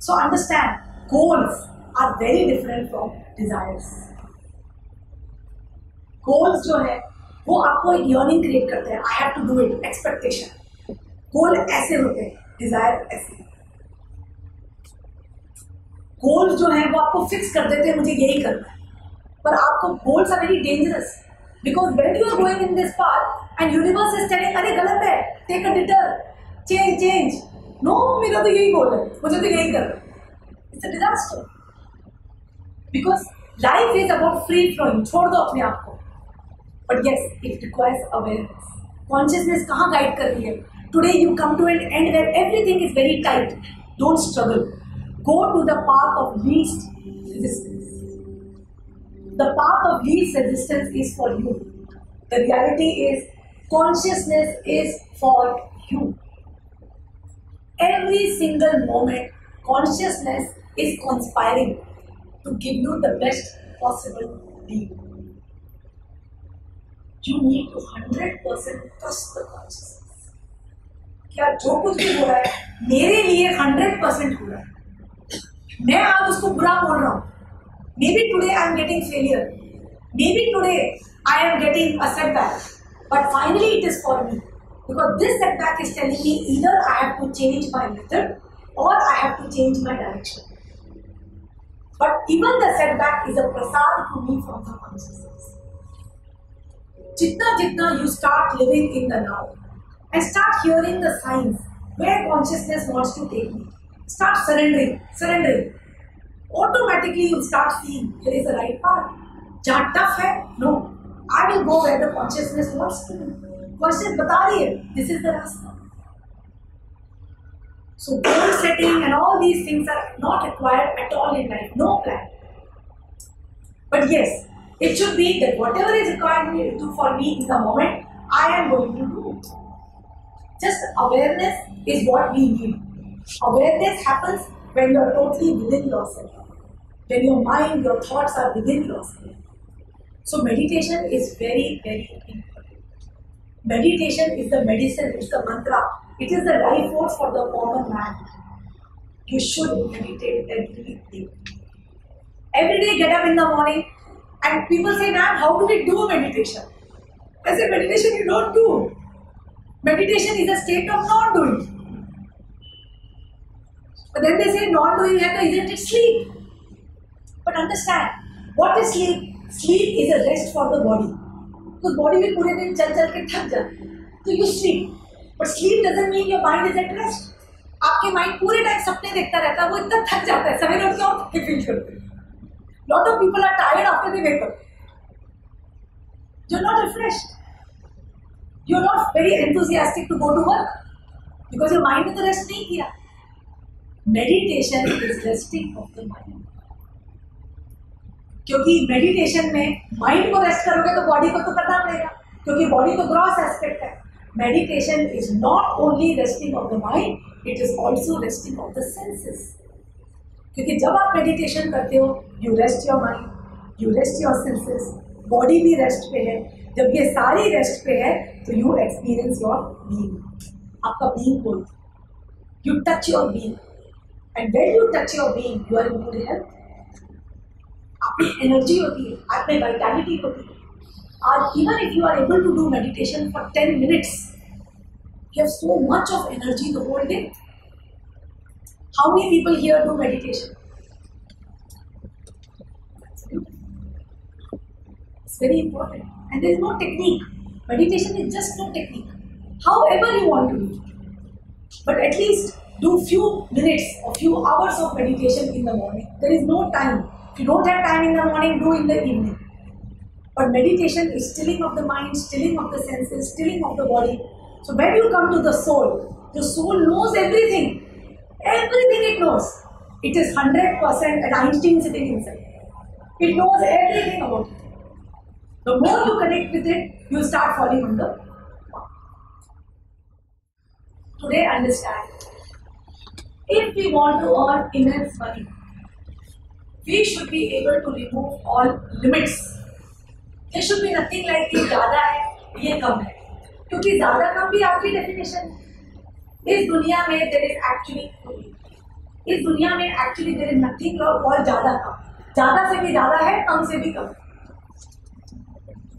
So understand, goals are very different from desires. Goals जो है, वो आपको एक yearning create करते हैं. I have to do it. Expectation. Goal ऐसे होते हैं. Desire ऐसे. गोल्स जो है वो आपको फिक्स कर देते हैं, मुझे यही करना है, पर आपको goals are very dangerous, because when you are going in this path and universe is telling अरे गलत है, take a detour, change, no मेरा तो यही गोल है, मुझे तो यही करना है, it's a disaster. Because life is about free flowing, छोड़ दो अपने आप को, but yes it requires awareness. Consciousness कहाँ गाइड कर रही है? Today you come to an end where everything is very tight, don't struggle, go to the path of least resistance. The path of least resistance is for you. The reality is consciousness is for you. Every single moment, consciousness is conspiring to give you the best possible deal. You need to 100% trust the consciousness. क्या जो कुछ भी हो रहा है मेरे लिए 100% हो रहा है. मैं आज उसको बुरा बोल रहा हूँ. Maybe today I am getting failure. Maybe today I am getting a setback. But finally it is for me. Because this setback is telling me either I have to change my method or I have to change my direction. But even the setback is a prasad to me from the consciousness. Jitna jitna you start living in the now and start hearing the signs where consciousness wants to take me. Start surrendering. Automatically you start seeing there is a right path. Jahan tough hai? No. I will go where the consciousness wants to. Consciousness bata rahi hai, this is the rasta. So goal setting and all these things are not required at all in life. No plan. But yes, it should be that whatever is required for me in the moment, I am going to do it. Just awareness is what we need. Awareness happens when you are totally within yourself. When your mind, your thoughts are within yourself. So meditation is very, very important. Meditation is the medicine, it's the mantra. It is the life force for the common man. You should meditate every day. Every day get up in the morning and people say, "Ma'am, how do we do meditation?" I say, meditation you don't do. Meditation is a state of non-doing. But then they say non-doing है तो isn't it sleep? But understand, what is sleep? Sleep is a rest for the body. Because body भी पूरे दिन चल के थक जाती है. So you sleep. But sleep doesn't mean your mind is at rest. आपके mind पूरे टाइम सपने देखता रहता है, वो इतना थक जाता है, सवेरे उठ के और थके फील करते हैं. Lot of people are tired after they wake up. You're not refreshed. You're not very enthusiastic to go to work because your mind ने तो rest नहीं किया. Meditation is resting of the mind. क्योंकि meditation में mind को rest करोगे तो body को तो करना पड़ेगा, क्योंकि बॉडी तो ग्रॉस एस्पेक्ट है. Meditation is not only resting of the mind, it is also resting of the senses. क्योंकि जब आप मेडिटेशन करते हो, you rest your mind, you rest your senses, body भी रेस्ट पे है. जब ये सारी रेस्ट पे है तो यू एक्सपीरियंस योर बीइंग. आपका बीइंग बोलते, you touch your being, and when you touch your being you are in good health. आपकी एनर्जी होती है, आप में वाइटैलिटी होती है. और even if you are able to do meditation for 10 minutes, you have so much of energy the whole day. How many people here do meditation? It's very important. And there is no technique. Meditation is just no technique. However you want to do. But at least do few minutes or few hours of meditation in the morning. There is no time. If you don't have time in the morning, do in the evening. But meditation is stilling of the mind, stilling of the senses, stilling of the body. So when you come to the soul knows everything. Everything it knows. It is 100% an Einstein sitting inside. It knows everything about it. The more you connect with it, you start falling on the path. Today understand, if we want to earn immense money, we should be able to remove all limits. There should be nothing like ये ज़्यादा है, ये कम है. क्योंकि ज़्यादा कम भी आपकी definition है. इस दुनिया में there is actually इस दुनिया में actually there is nothing called ज़्यादा कम. ज़्यादा से भी ज़्यादा है, कम से भी कम.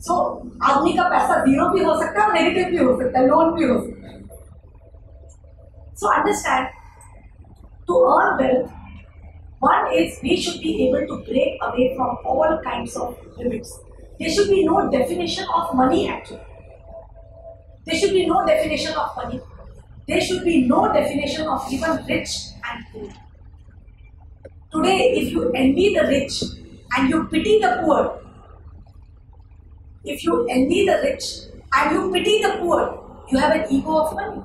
So आदमी का पैसा जीरो भी हो सकता है, नेगेटिव भी हो सकता है, लोन भी हो सकता है. So understand, to earn wealth, one is we should be able to break away from all kinds of limits. There should be no definition of money actually. There should be no definition of money. There should be no definition of even rich and poor. Today, if you envy the rich and you pity the poor, if you envy the rich and you pity the poor, you have an ego of money.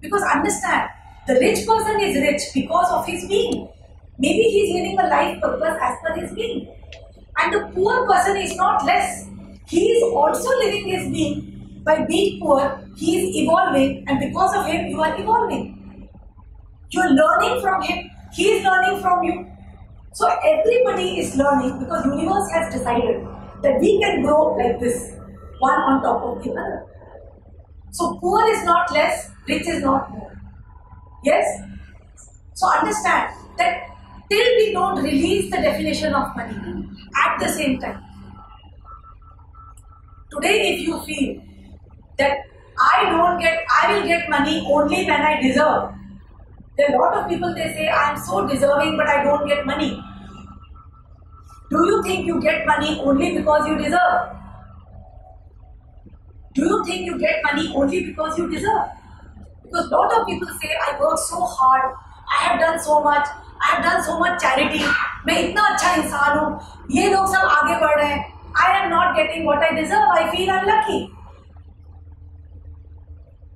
Because understand, the rich person is rich because of his being. Maybe he is living a life purpose as per his being. And the poor person is not less. he is also living his being. By being poor, he is evolving, and because of him, you are evolving. You are learning from him, he is learning from you. So everybody is learning because universe has decided that we can grow like this, one on top of the other. So poor is not less, rich is not more. Yes? So understand that till we don't release the definition of money, at the same time, today if you feel that I will get money only when I deserve. There are a lot of people, they say, I am so deserving but I don't get money. Do you think you get money only because you deserve? Do you think you get money only because you deserve? Because a lot of people say, I work so hard, I have done so much, I have done so much charity, मैं इतना अच्छा इंसान हूँ, ये लोग सब आगे बढ़ रहे हैं, I am not getting what I deserve, I feel unlucky.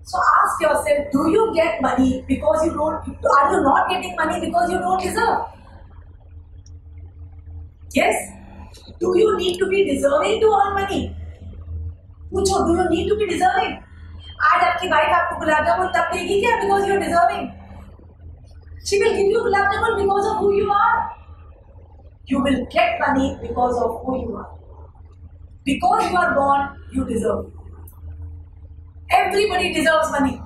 So ask yourself, do you get money because you don't, are you not getting money because you don't deserve? Yes? Do you need to be deserving to earn money? पूछो, do you need to be deserving? आज आपकी wife आपको गुलाब जामुन तब देगी क्या because you are deserving? She will give you gulab jamun because of who you are. You will get money because of who you are. Because you are born, you deserve. Everybody deserves money.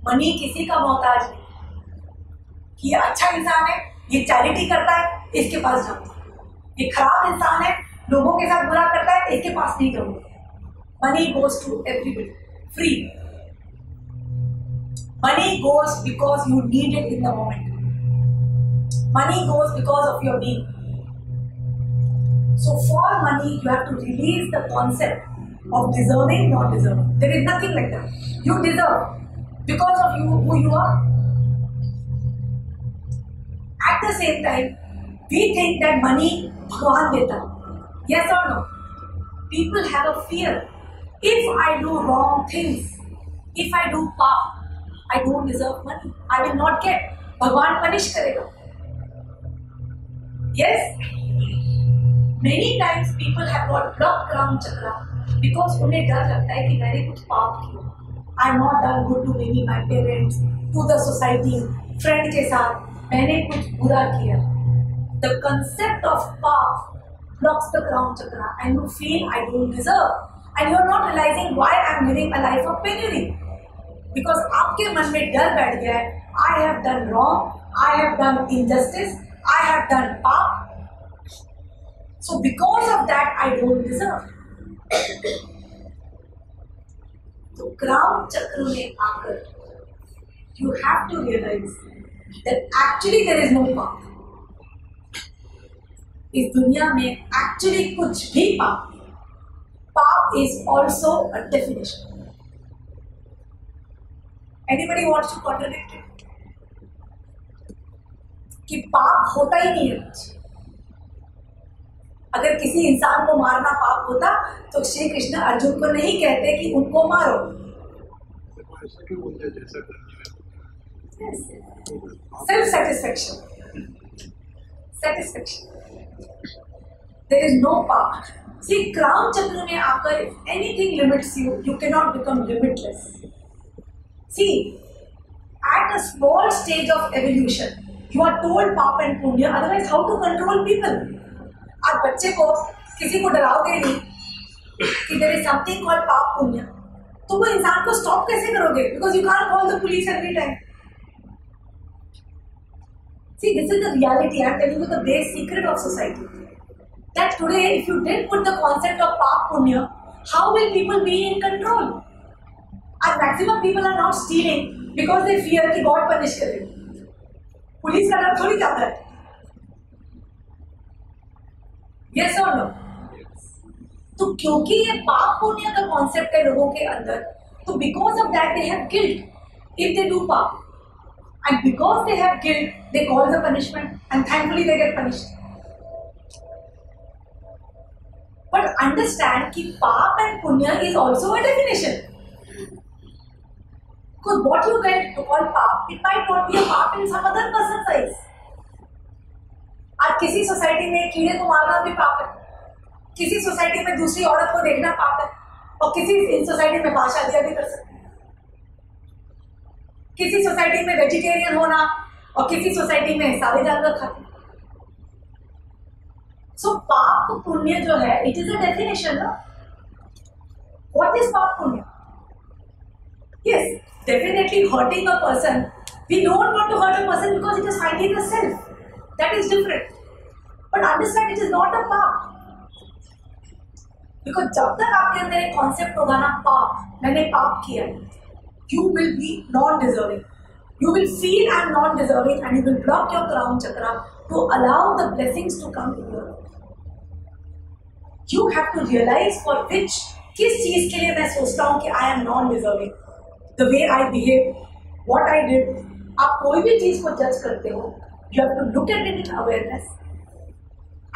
Money किसी का मोहताज नहीं. ये अच्छा इंसान है, ये charity करता है, इसके पास जाओ. ये खराब इंसान है, लोगों के साथ बुरा करता है, इसके पास नहीं जाओ. Money goes to everybody, free. Money goes because you need it in the moment. Money goes because of your being. So for money, you have to release the concept of deserving, not deserving. There is nothing like that. You deserve because of you, who you are. At the same time, we think that money Bhagwan deta. Yes or no? People have a fear. If I do wrong things, if I do paap, I don't deserve money. I will not get. Bhagwan punish karega. Yes? Many times people have got blocked Gram Chakra because उन्हें डर लगता है कि मैंने कुछ पाप किया. I have not done good to maybe my parents, to the society, friend के साथ मैंने कुछ बुरा किया. The concept of paap blocks the Gram Chakra and you feel I don't deserve. And you are not realizing why I am living a life of penury. Because आपके मन में डर बैठ गया है. I have done wrong, I have done injustice, I have done paap. So because of that, I don't deserve. So Gram Chakra में आकर, you have to realize that actually there is no paap. इस दुनिया में actually कुछ भी पाप. Paap is also a definition. Anybody wants to contradict it? कि पाप होता ही नहीं है कुछ. अगर किसी इंसान को मारना पाप होता तो श्री कृष्ण अर्जुन को नहीं कहते कि उनको मारो. Self satisfaction. There is no paap. See, Gram Chakra में आकर if anything limits you, you cannot become limitless. See, at a small stage of evolution, you are told paap and punya, otherwise how to control people? आप बच्चे को किसी को डराओगे नहीं कि there is something called पाप पुण्य, तो वो इंसान को stop कैसे करोगे? Because you can't call the police every time. See, this is the reality. I am telling you the base secret of society. That today, if you didn't put the concept of paap punya, how will people be in control? And maximum people are not stealing because they fear कि God punish करेगा. Police का डर थोड़ी जाता है. Yes or no? तो क्योंकि ये पाप पुण्य का कॉन्सेप्ट है लोगों के अंदर, तो because of that they have guilt if they do paap, and because they have guilt they call the punishment, and thankfully they get punished. But understand कि पाप and punya is also a definition. Because what you get to call paap, it might not be a paap in some other person's eyes. आज किसी society में कीड़े को मारना भी पाप है. किसी सोसाइटी में दूसरी औरत को देखना पाप है, और किसी इन सोसाइटी में 5 शादियां भी कर सकते हैं। किसी सोसाइटी में वेजिटेरियन होना और किसी सोसाइटी में सारे जानवर खाते हैं। सो पाप पुण्य जो है, इट इज अ डेफिनेशन ना। व्हाट इज पाप पुण्य? Yes, definitely hurting a person. We don't want to hurt a person because it is finding the self. That is different. But understand, it is not a paप. Because जब तक आपके अंदर एक concept होगा ना, पाप, मैंने पाप किया, you will be non-deserving. You will feel I am non-deserving and you will block your crown chakra to allow the blessings to come in your life. You have to realize for which, किस चीज के लिए मैं सोचता हूँ कि I am non-deserving. The way I behave, what I did. आप कोई भी चीज को जज करते हो, you have to look at it in awareness,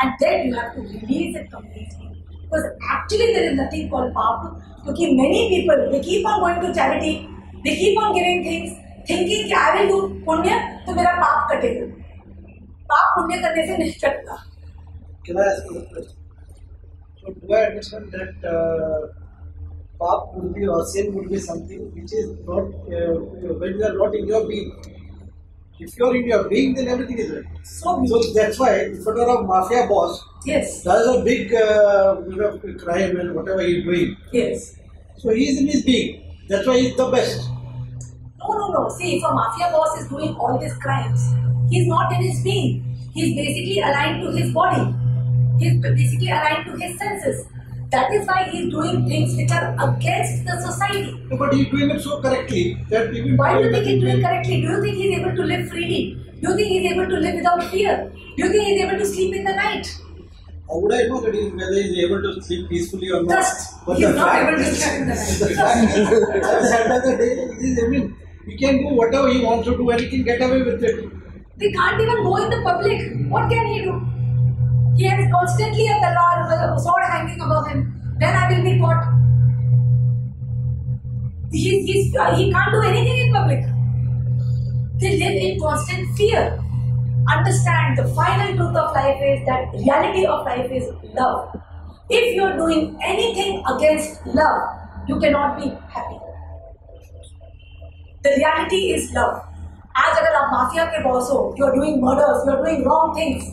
and then you have to release it completely. Because actually there is nothing called paap. क्योंकि many people they keep on going to charity, they keep on giving things, thinking कि I will do पुण्य तो मेरा पाप कटेगा. पाप पुण्य करने से नहीं कटता. Can I ask you a question? So do I understand that paap would be or sin would be something which is not when you are not in your being. If you are in your being, then everything is right. So that's why if you are a mafia boss, yes, does a big crime and whatever he is doing. Yes. So he is in his being. That's why he is the best. No. See, if a mafia boss is doing all these crimes, he's not in his being. He's basically aligned to his body. He's basically aligned to his senses. That is why he's doing things which are against the society. No, but he's doing it so correctly that even. Why do you think he's doing correctly? Do you think he's able to live freely? Do you think he's able to live without fear? Do you think he's able to sleep in the night? How would I know that whether he's able to sleep peacefully or not? Trust. But He's the not fact able to is- sleep in the night. the fact at the end of the day, he can do whatever he wants to do and he can get away with it. They can't even go in the public. What can he do? He has constantly a talar, a sword hanging above him. Then I will be caught. He can't do anything in public. They live in constant fear. Understand the final truth of life is that reality of life is love. If you are doing anything against love, you cannot be happy. The reality is love. आज अगर आप mafia के boss हो, you are doing murders, you are doing wrong things,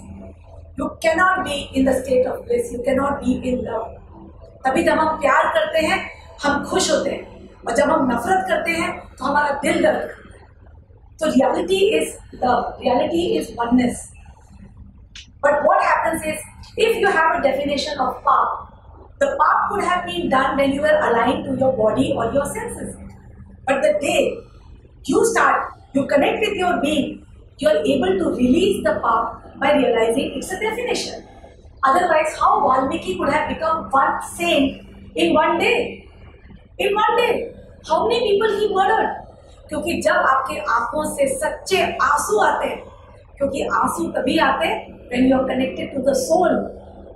you cannot be in the state of bliss, you cannot be in love. तभी जब हम प्यार करते हैं, हम खुश होते हैं, और जब हम नफरत करते हैं, तो हमारा दिल दर्द करता है. So reality is love, reality is oneness. But what happens is, if you have a definition of paap, the paap could have been done when you were aligned to your body or your senses. But the day you connect with your being, you are able to release the paap by realizing it's a definition. Otherwise, how Valmiki could have become one saint in one day? In one day, how many people he murdered? क्योंकि जब आपके आंखों से सच्चे आंसू आते हैं, क्योंकि आंसू तभी आते हैं when you are connected to the soul,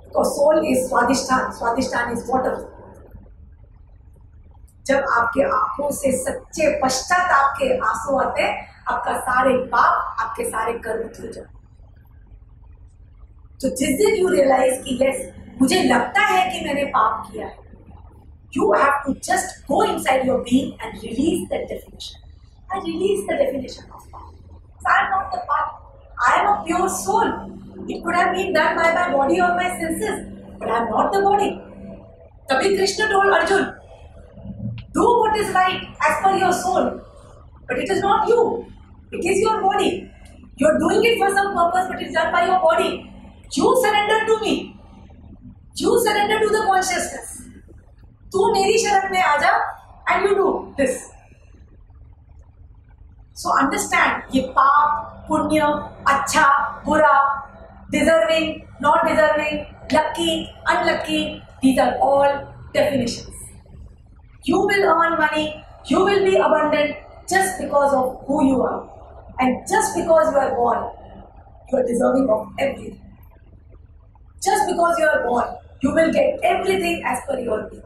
because soul is Swadhisthana, Swadhisthana is water. जब आपके आंखों से सच्चे पश्चाताप के आंसू आते हैं, आपका सारे पाप, आपके सारे कर्म धुल जाते हैं. तो जिस दिन यू रियलाइज कि यस, मुझे लगता है कि मैंने पाप किया है, you have to just go inside your being and release that definition. I release the definition of paap. So I am not the paap. I am a pure soul. It could have been done by my body or my senses, but I am not the body. Tabhi Krishna told Arjun, do what is right as per your soul, but it is not you. It is your body. You are doing it for some purpose, but it is done by your body. You surrender to me. You surrender to the consciousness. तू मेरी शरण में आ जा and you do this. So understand, ये पाप, पुण्य, अच्छा, बुरा, deserving, not deserving, lucky, unlucky, these are all definitions. You will earn money, you will be abundant just because of who you are. And just because you are born, you are deserving of everything. Just because you are born, you will get everything as per your being.